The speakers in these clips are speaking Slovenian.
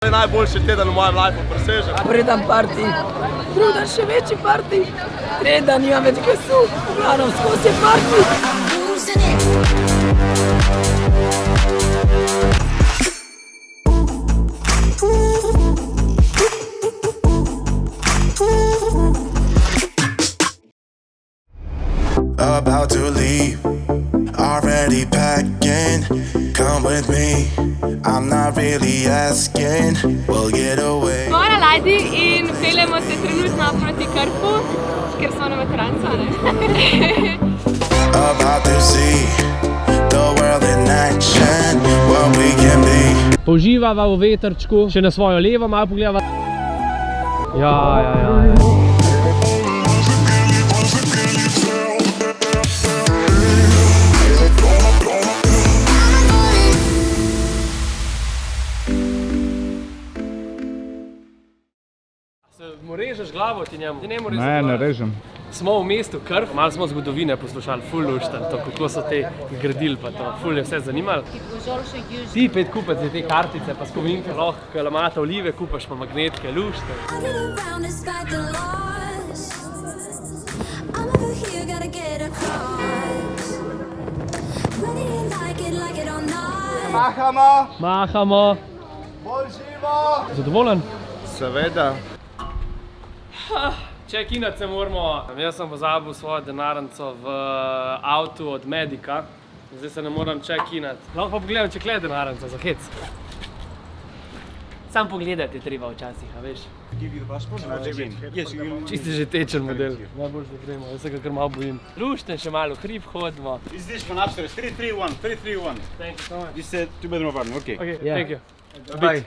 To je najboljši teden v mojem lifeu, presežem. Preden party, drugi dan še večji party, tretji dan nimam več glasu, v glavnem skozi je party. About to leave, already packing. Come with me, I'm not really asking. We'll get away. Smo na ladji in peljemo se trenutno proti Krfu, ker smo na veterancu, ne? About to see the world in action, what we can be. Poživava v vetrčku, še na svojo levo malo pogledava. Ja. Mu režeš glavo ti njemu? Ne režem. Smo v mestu Krf, malo smo zgodovine poslušali, ful lušten, to kako so te gradili pa to, ful je vse zanimalo. Ti pet kupati te kartice pa spominke, lahko kalamata olive kupaš pa magnetke, lušten. Mahamo. Bolj živo. Zadovoljen? Seveda. Check-inat se moramo. Jaz sem pozabil svojo denarnico v avtu od Medika. Zdaj se ne moram check-inat. Lahko pa pogledam, če je denarnica za hec. Sam pogledati je treba včasih, a veš. Čisti že tečen model. Najboljše da gremo, jaz se ga kar malo bojim. Lušten še malo, hrib hodimo. Is this one upstairs? 331, 331. Thank you so much. This is 2-bedroom apartment, okay. Okay, Yeah. thank you. Bye.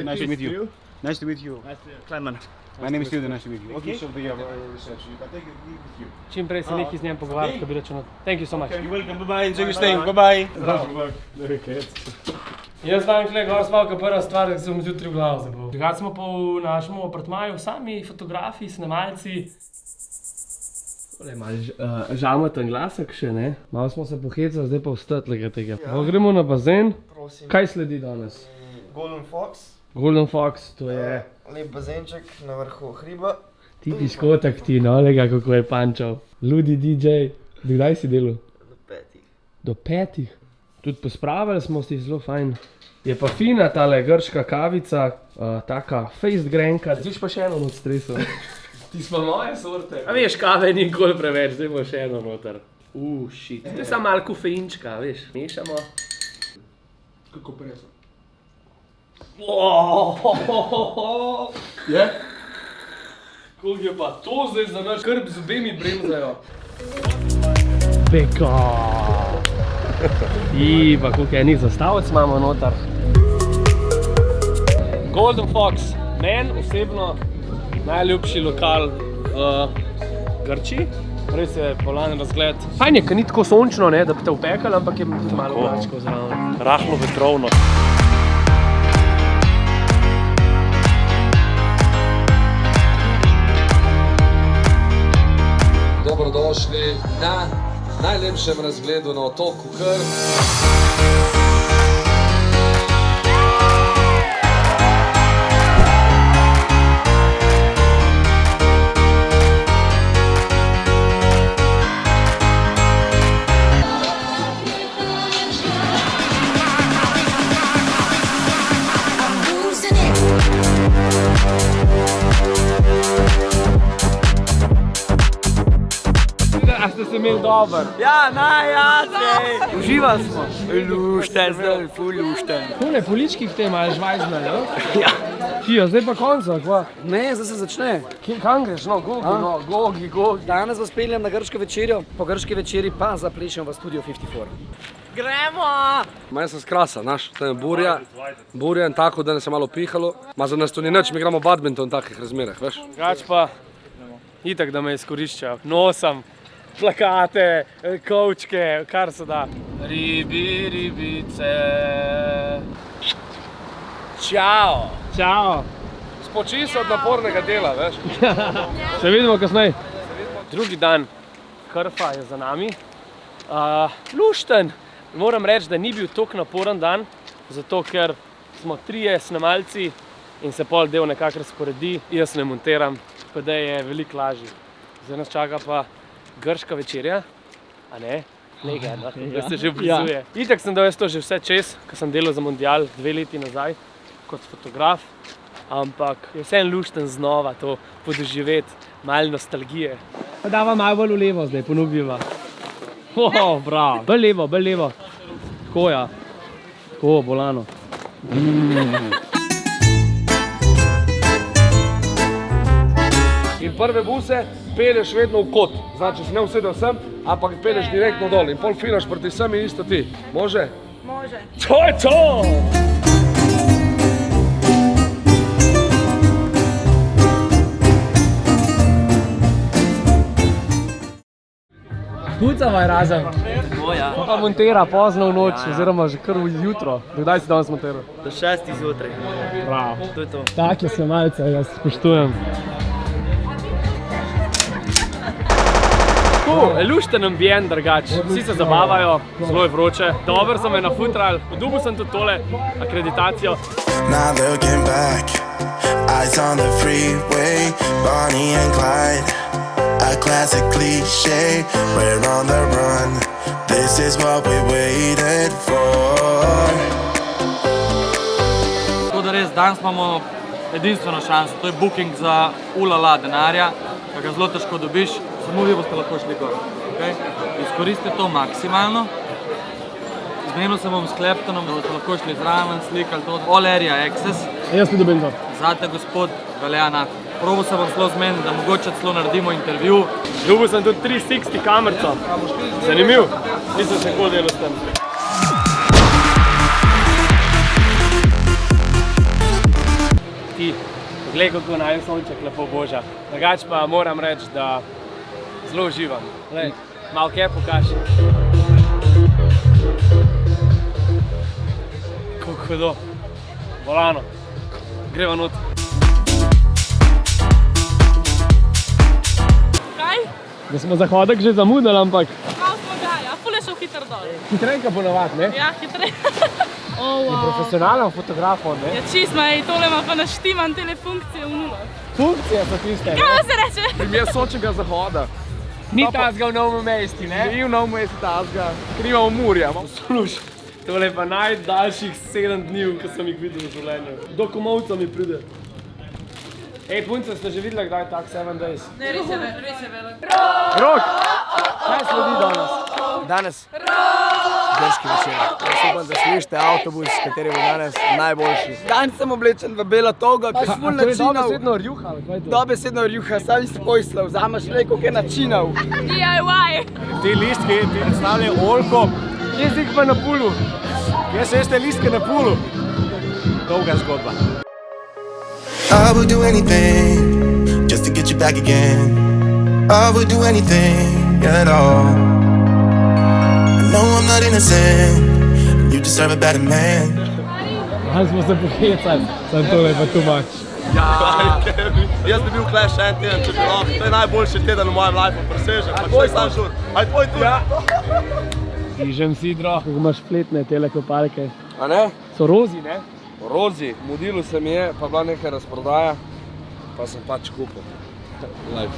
Nice to meet you. Nice to meet you. Kleinman. My name is Theodor, nice to meet you. Okay. So the reception, you can take it with you. Čim prej se nekaj z njem pogovarjati, ko bi računal. Thank you so much. You're welcome, bye-bye, enjoy your staying, bye-bye. Jaz znam tukaj gor spal, ko prva stvar, da se bom zjutraj v glavo zabol. Drugače smo pa v našem apartmaju sami fotografi, snemalci. Malo žamoten glasek še, ne? Malo smo se pohecali, zdaj pa vstati tega. Gremo na bazen. Kaj sledi danes? Golden Fox. Golden Fox, to je Lep bazenček na vrhu hriba. ti piškotak ti, no, lega kako je pančal. Ludi DJ. Kdaj si delal? Do 5. Do 5. Tudi pospravili smo si zelo fajn. Je pa fina tale grška kavica, taka fejst grenka. Zdaj pa še eno not stresel. Ti smo moje sorte. A veš, kave ni nikoli preveč, zdaj bo še eno noter. Shit. To je samo malo kofeinčka, veš. Mešamo. Kako preso? Je? Koliko je pa to zdaj za naš krb z obemi bremzajo? Peko! Pa koliko enih zastavec imamo noter. Golden Fox, meni osebno najljubši lokal v Grčiji. Res je bolan razgled. Fajn je, ker ni tako sončno, ne, da bi te upekali, ampak je tudi malo vlačko zraven. Rahlo vetrovno. Dobrodošli na najlepšem razgledu na otoku Krf. A ste se imeli dober? Ja, najjacej! Uživali smo. Lušten, zdaj ful lušten. Tole polički k tem, ali žvajzne, ne? Ja. Kijo, zdaj pa konca, kva? Ne, zdaj se začne. Kam greš? No, gogi. Danes vas peljem na grško večerjo, po grški večerji pa zaplešem v Studio 54. Gremo! Meni se skrasa, znaš, to je burja in tako, da ne se malo pihalo. Ma za nas to ni nič, mi igramo badminton v takih razmerah, veš? Drugač pa, itak da me izkoriščajo. Nosam plakate, kovčke, kar se da. Ribice. Čao! Čao. Spoči se od napornega dela, veš? Se vidimo kasneje. Drugi dan Krfa je za nami. Lušten. Moram reči, da ni bil toliko naporen dan, zato ker smo trije snemalci in se pol del nekako razporedi, jaz ne montiram, pa da je veliko lažje. Zdaj nas čaka pa grška večerja, a ne? Legendarno, da se že obrizuje. Itak sem dal jaz to že vse čez, ko sem delal za Mundial 2 leti nazaj kot fotograf, ampak je vseeno lušten znova to podoživeti, malo nostalgije. Pa dava malo bolj v levo zdaj, ponubiva. Bravo, bolj levo. Tako ja, tako bolano. In prve buse pelješ vedno v kot. Znači, si ne usedel sem, ampak pelješ direktno dol in pol filaš proti sem in isto ti. Može? Može. To je to! Pucava je razen. Pa montira pozno v noč, oziroma že kar v jutro. Kdaj si danes montiral? Do 6 zjutraj. Bravo. To je to. Tak je snemalce, jaz spoštujem. Lušten ambient drugač, vsi se zabavajo, zelo je vroče. Dobro so me nafutral, dobil sem tudi tole akreditacijo. Not looking back, eyes on the freeway, Bonnie and Clyde, a classic cliche, we're on the run, this is what we waited for. Tako da res, danes imamo edinstveno šanso, to je booking za ulala denarja, ki ga zelo težko dobiš, samo vi boste lahko šli gor. Izkoristite to maksimalno. Zmenil se bom s Kleptonom, da boste lahko šli zraven, slikali to. All area access. Jaz ti dobim to. Zate gospod velja na. Probal se bom celo zmeniti, da mogoče celo naredimo intervju. Dobil sem tudi 360 kamerco. Zanimiv. Nisem se nikoli delal s tem. Ti, poglej kako naj sonček lepo boža. Drugač pa moram reči, da zelo uživam. Glej, malo kaj pokaži. Kako hudo. Volano. Greva not. Kaj? Da smo zahodek že zamudili, ampak Malo smo ga, ja. Ful je šel hitro dol. hitrejka ponavad, ne? Ja, hitrej. In profesionalen fotograf, ne? Ja, čist, tole ima pa naštiman tele funkcije v nulo. Funkcije so tiste, ne? Kaj se reče? Primer sončnega zahoda. Ni tazga v Novem mestu, ne? Ni v Novem mestu tazga, kriva v Murja. Sluš, tole je pa najdaljših 7 dni, ko sem jih videl v življenju. Do Komovca mi pride. Ej, punce, ste že videli, kdaj je tak 7 days? Ne, res je velik. Rok! Kaj sledi danes? Danes? Grški večer. Jaz upam, da slišite avtobus, kateri bo danes najboljši. Danes sem oblečen v belo togo, ki je ful To je načinov. dobesedno rjuha, ali kaj je to? Dobesedno rjuha, sam iz pojslov, vzameš le, koliko je načinov. DIY. Ti listki ti predstavljajo oljko. Kje si jih pa na pulu? Kje so te listke na pulu? Dolga zgodba. I would do anything just to get you back again. I would do anything at all. I know I'm not innocent, you deserve a better man. Danes smo se pohecali, samo tole je pa too much. Ja, jaz bi bil kle še en teden, če bi lahko. To je najboljši teden v mojem lifeu, presežem. Pa tvoj sam žur. Aj tvoj tudi. Dižem sidro, kako imaš fletne tele kopalke. A ne? So rozi, ne? Rozi, mudilo se mi je, pa bila neka razprodaja, pa sem pač kupil. Life.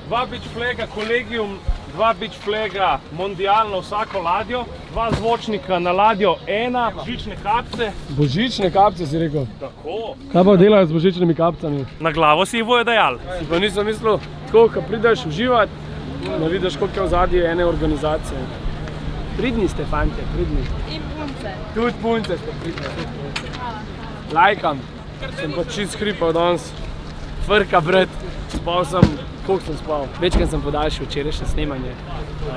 2 beach flaga kolegium, 2 beach flaga mondial na vsako ladjo, 2 zvočnika na ladjo, 1 božične kapce. Božične kapce si rekel? Tako. Kaj pa delajo z božičnimi kapcami? Na glavo si jih bojo dajali. Si pa nisem mislil, tako, ko prideš uživat, da vidiš, koliko je v zadnji ene organizacije. Pridni ste, fante, pridni. In punce. Tudi punce ste pridni. Lajkam. Sem pa čist hripal danes. Frka bret. Spal sem, koliko sem spal? Večkrat sem podaljšal včerajšnje snemanje.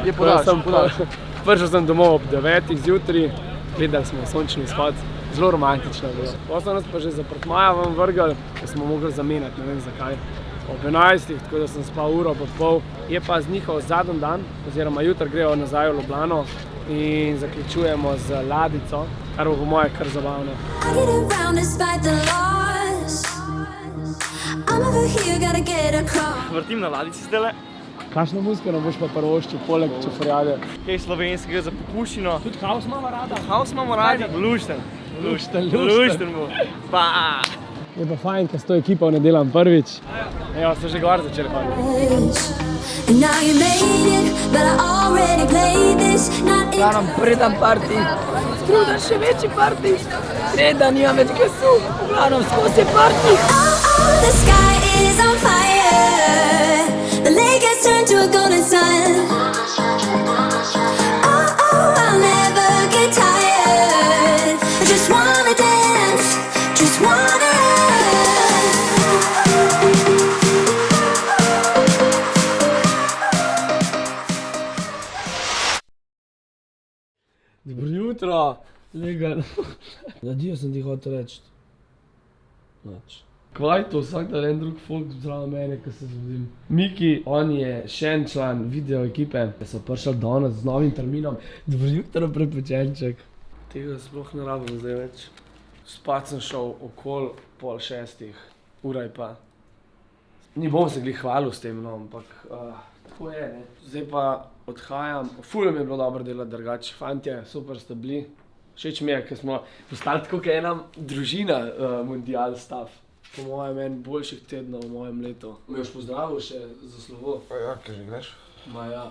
Je podaljšal. Prišel sem domov ob 9 zjutraj, gledali smo sončni izhod. Zelo romantično je bilo. Potem so nas pa že za prtmaja ven vrgli, ko smo mogli zamenjati, ne vem zakaj. Ob 11, tako da sem spal uro pa pol. Je pa z njihov zadnji dan, oziroma jutri grejo nazaj v Ljubljano in zaključujemo z Ladico, kar bo po moje kar zabavno. Vrtim na Ladici zdajle. Kakšno muziko nam boš pa prvoščil, poleg čofrjade? Kaj slovenskega za popuščino. Tudi house imamo rada. House imamo radi. Lušten. Lušten. Lušten bo. Pa. Je pa fajn, ker s to ekipo ne delam prvič. Evo, ste že gor začeli Glavno, preden parti, drugi še večji parti, tretji dan nimam več glasu, glavno, skozi je parti. The sky is on fire. The lake has turned to a golden sun. I'll never get tired. I just wanna dance, just wanna Dobro jutro, legal. Adijo sem ti hotel reči. Noč. Kvaj to, vsak dan en drug folk zraven mene, ko se zbudim. Miki, on je še en član video ekipe. So prišli danes z novim terminom. Dobro jutro, prepečenček. Tega sploh ne rabim zdaj več. Spat sem šel okoli 5:30, ura je pa. Ni bom se glih hvalil s tem, no, ampak tako je, ne. Zdaj pa odhajam. Ful mi je bilo dobro delati drugače. Fantje, super ste bili. Všeč mi je, ker smo postali tako kot ena družina mundial stav. Po mojem, en boljših tednov v mojem letu. Me boš pozdravil še za slovo? Ja, kaj že greš? Ma ja.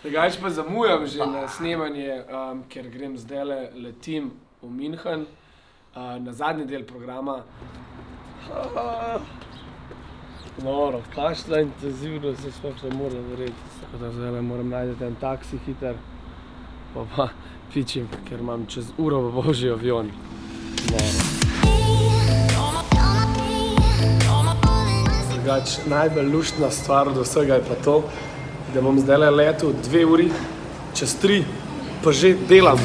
Drugače pa zamujam že na snemanje, ker grem zdajle, letim v München na zadnji del programa. Noro, kakšna intenzivnost se sploh ne more verjeti. Tako da zdajle moram najti en taksi hiter, pa pičim, ker imam čez uro v božji avion. Noro. Drugač, najbolj luštna stvar od vsega je pa to, da bom zdajle letel 2 uri, čez 3 pa že delam.